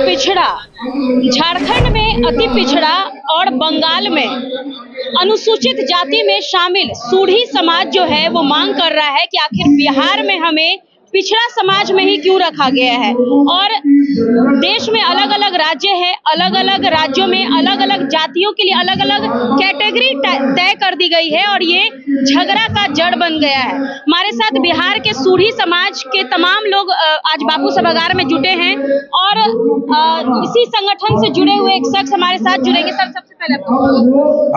पिछड़ा, झारखंड में अति पिछड़ा और बंगाल में अनुसूचित जाति में शामिल सूढ़ी समाज जो है वो मांग कर रहा है कि आखिर बिहार में हमें पिछड़ा समाज में ही क्यों रखा गया है। और देश में अलग अलग राज्य है, अलग अलग राज्यों में अलग अलग जातियों के लिए अलग अलग कैटेगरी तय कर दी गई है और ये झगड़ा का जड़ बन गया है। हमारे साथ बिहार के सूढ़ी समाज के तमाम लोग आज बापू सभागार में जुटे हैं और इसी संगठन से जुड़े हुए एक शख्स हमारे साथ जुड़ेंगे। सर, सबसे पहले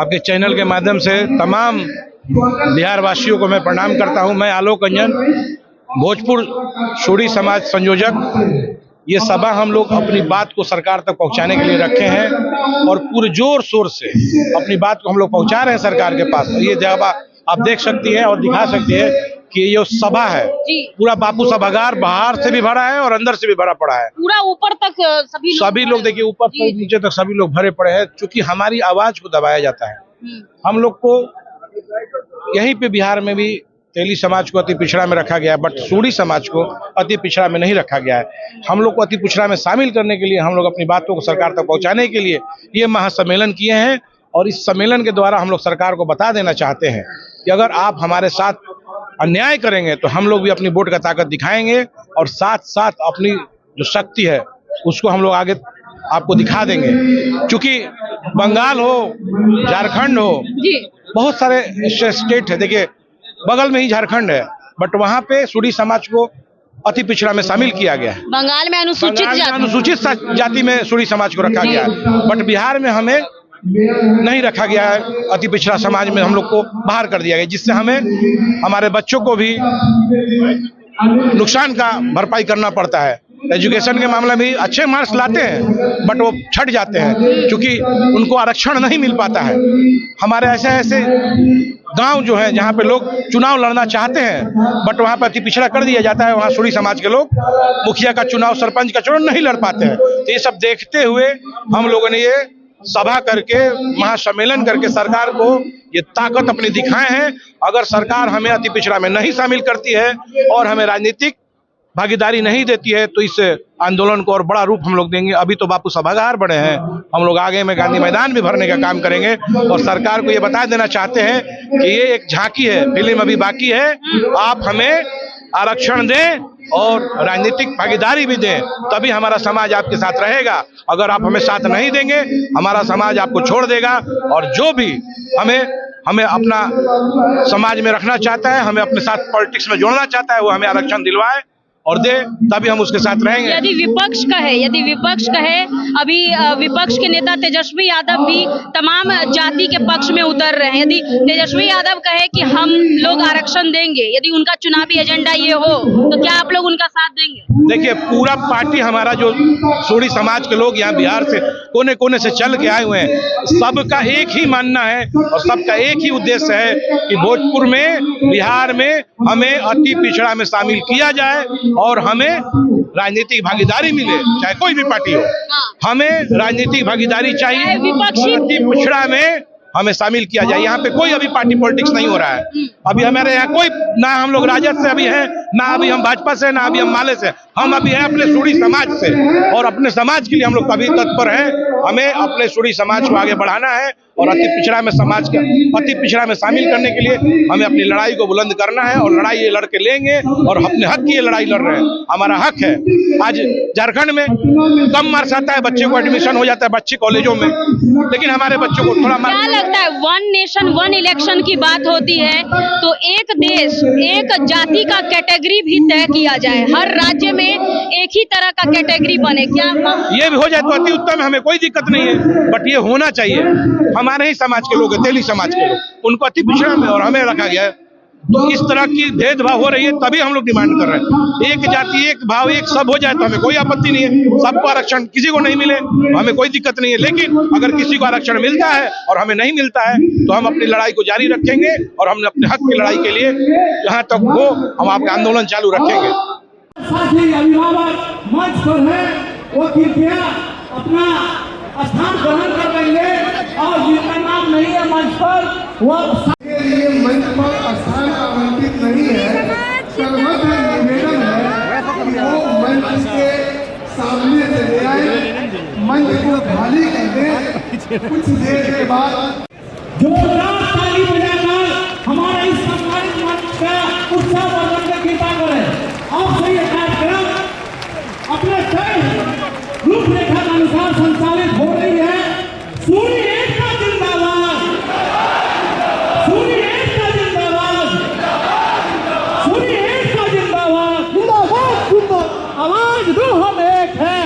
आपके चैनल के माध्यम से तमाम बिहार वासियों को मैं प्रणाम करता हूं। मैं आलोक रंजन, भोजपुर सूढ़ी समाज संयोजक। ये सभा हम लोग अपनी बात को सरकार तक पहुंचाने के लिए रखे हैं और पूरे जोर शोर से अपनी बात को हम लोग पहुंचा रहे हैं सरकार के पास। ये जगह आप देख सकती हैं और दिखा सकती है कि ये सभा है, पूरा बापू सभागार बाहर से भी भरा है और अंदर से भी भरा पड़ा है। पूरा ऊपर तक सभी लोग देखिए, ऊपर से नीचे तक सभी लोग भरे पड़े हैं। क्योंकि हमारी आवाज को दबाया जाता है। हम लोग को यहीं पे बिहार में भी तेली समाज को अति पिछड़ा में रखा गया है, बट सूढ़ी समाज को अति पिछड़ा में नहीं रखा गया है। हम लोग को अति पिछड़ा में शामिल करने के लिए, हम लोग अपनी बातों को सरकार तक पहुंचाने के लिए ये महासम्मेलन किए हैं। और इस सम्मेलन के द्वारा हम लोग सरकार को बता देना चाहते हैं कि अगर आप हमारे साथ अन्याय करेंगे तो हम लोग भी अपनी वोट का ताकत दिखाएंगे और साथ साथ अपनी जो शक्ति है उसको हम लोग आगे आपको दिखा देंगे। क्योंकि बंगाल हो, झारखंड हो, बहुत सारे स्टेट है, देखिए बगल में ही झारखंड है, बट वहाँ पे सूढ़ी समाज को अति पिछड़ा में शामिल किया गया है। बंगाल में अनुसूचित जाति में सूढ़ी समाज को रखा गया है, बट बिहार में हमें नहीं रखा गया है। अति पिछड़ा समाज में हम लोग को बाहर कर दिया गया, जिससे हमें हमारे बच्चों को भी नुकसान का भरपाई करना पड़ता है। एजुकेशन के मामले में अच्छे मार्क्स लाते हैं बट वो छट जाते हैं क्योंकि उनको आरक्षण नहीं मिल पाता है। हमारे ऐसे गांव जो है जहां पे लोग चुनाव लड़ना चाहते हैं बट वहां पर अति पिछड़ा कर दिया जाता है। वहां सूढ़ी समाज के लोग मुखिया का चुनाव, सरपंच का चुनाव नहीं लड़ पाते हैं। तो ये सब देखते हुए हम लोगों ने ये सभा करके, महासम्मेलन करके सरकार को ये ताकत अपनी दिखाए हैं। अगर सरकार हमें अति पिछड़ा में नहीं शामिल करती है और हमें राजनीतिक भागीदारी नहीं देती है तो इस आंदोलन को और बड़ा रूप हम लोग देंगे। अभी तो बापू सभागार बड़े हैं, हम लोग आगे में गांधी मैदान भी भरने का काम करेंगे और सरकार को ये बता देना चाहते हैं कि ये एक झांकी है, फिल्म अभी बाकी है। आप हमें आरक्षण दें और राजनीतिक भागीदारी भी दें, तभी हमारा समाज आपके साथ रहेगा। अगर आप हमें साथ नहीं देंगे, हमारा समाज आपको छोड़ देगा। और जो भी हमें अपना समाज में रखना चाहता है, हमें अपने साथ पॉलिटिक्स में जोड़ना चाहता है, वो हमें आरक्षण दिलवाए और दे, तभी हम उसके साथ रहेंगे। यदि विपक्ष कहे अभी विपक्ष के नेता तेजस्वी यादव भी तमाम जाति के पक्ष में उतर रहे हैं, यदि तेजस्वी यादव कहे कि हम लोग आरक्षण देंगे, यदि उनका चुनावी एजेंडा ये हो तो क्या आप लोग उनका साथ देंगे? देखिए, पूरा पार्टी हमारा जो सूढ़ी समाज के लोग यहाँ बिहार से कोने कोने से चल के आए हुए हैं, सबका एक ही मानना है और सबका एक ही उद्देश्य है कि भोजपुर में, बिहार में हमें अति पिछड़ा में शामिल किया जाए और हमें राजनीतिक भागीदारी मिले, चाहे कोई भी पार्टी हो। हमें राजनीतिक भागीदारी चाहिए, अति पिछड़ा में हमें शामिल किया जाए। यहाँ पे कोई अभी पार्टी पॉलिटिक्स नहीं हो रहा है। अभी हमारे यहाँ कोई, ना हम लोग राजद से अभी हैं, ना अभी हम भाजपा से, ना अभी हम माले से। हम अभी हैं अपने सूढ़ी समाज से और अपने समाज के लिए हम लोग अभी तत्पर हैं। हमें अपने सूढ़ी समाज को आगे बढ़ाना है और अति पिछड़ा में समाज का अति पिछड़ा में शामिल करने के लिए हमें अपनी लड़ाई को बुलंद करना है और लड़ाई ये लड़के लेंगे और अपने हक की ये लड़ाई लड़ रहे हैं। हमारा हक है। आज झारखंड में कम मार्क्स आता है, बच्चे को एडमिशन हो जाता है बच्चे कॉलेजों में, लेकिन हमारे बच्चों को थोड़ा क्या लगता है, वन नेशन वन इलेक्शन की बात होती है तो एक देश, एक जाति का कैटेगरी भी तय किया जाए, हर राज्य में एक ही तरह का कैटेगरी बने, क्या ये भी हो जाए तो अति उत्तम, हमें कोई दिक्कत नहीं है। बट ये होना चाहिए। हमारे ही समाज के लोग, तेली समाज के लोग, उनको अति पिछड़ा में और हमें रखा गया है। तो इस तरह की भेदभाव हो रही है, तभी हम लोग डिमांड कर रहे हैं। एक जाति, एक भाव, एक सब हो जाए तो हमें कोई आपत्ति नहीं है। सबको आरक्षण, किसी को नहीं मिले हमें कोई दिक्कत नहीं है, लेकिन अगर किसी को आरक्षण मिलता है और हमें नहीं मिलता है तो हम अपनी लड़ाई को जारी रखेंगे और हम अपने हक की लड़ाई के लिए जहाँ तक हो हम आपका आंदोलन चालू रखेंगे। साथी अभिभावक मंच पर है, वो कृपया अपना स्थान ग्रहण कर लेंगे और जिनका नाम नहीं है मंच पर, वो के लिए मंच पर स्थान आवंटित नहीं है। सर्वत्र निवेदन है कि वो मंच के सामने चले आए कुछ देर के बाद जोरदार ताली बजाकर हमारे इस सम्मानित मंच का उत्साह वर्धन की कृपा करें। आपसे ये कार्यक्रम अपने तय रूपरेखा के अनुसार संचालित हो रही है। सूर्य एकता जिंदाबाद, सूर्य एकता जिंदाबाद, सूर्य एकता जिंदाबाद, जिंदाबाद जिंदाबाद, आवाज दो हम एक है।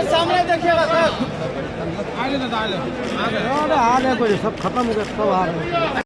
सामने देखिएगा सर, आगे सब खत्म हो गया, सब आ रहे हैं।